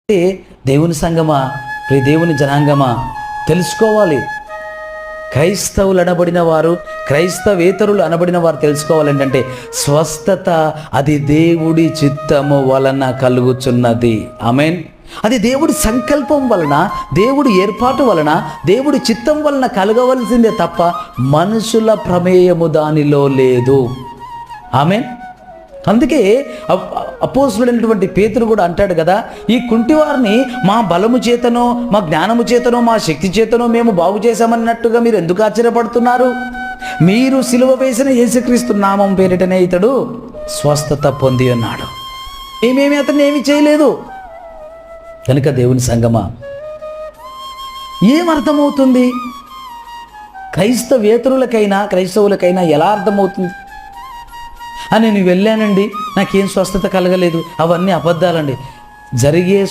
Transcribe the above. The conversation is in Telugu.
దేవుని సంగమా, దేవుని జనాంగమా తెలుసుకోవాలి. క్రైస్తవులు అనబడిన వారు, క్రైస్తవేతరులు అనబడిన వారు తెలుసుకోవాలి ఏంటంటే స్వస్థత అది దేవుడి చిత్తము వలన కలుగుచున్నది. ఆమేన్. అది దేవుడి సంకల్పం వలన, దేవుడి ఏర్పాటు వలన, దేవుడి చిత్తం వలన కలగవలసిందే తప్ప మనుషుల ప్రమేయము దానిలో లేదు. ఆమేన్. అందుకే అపోస్తలుడైనటువంటి పేతురు కూడా అంటాడు కదా, ఈ కుంటివారిని మా బలము చేతనో, మా జ్ఞానము చేతనో, మా శక్తి చేతనో మేము బాగు చేశామన్నట్టుగా మీరు ఎందుకు ఆశ్చర్యపడుతున్నారు? మీరు సిలువ వేసిన యేసుక్రీస్తు నామం పేరిటనే ఇతడు స్వస్థత పొంది ఉన్నాడు. మేమేమి అతన్ని ఏమి చేయలేదు. కనుక దేవుని సంగమా, ఏమర్థమవుతుంది? క్రైస్తవులకైనా ఎలా అర్థమవుతుంది? అని నేను వెళ్ళానండి, నాకేం స్వస్థత కలగలేదు, అవన్నీ అబద్ధాలండి. జరిగే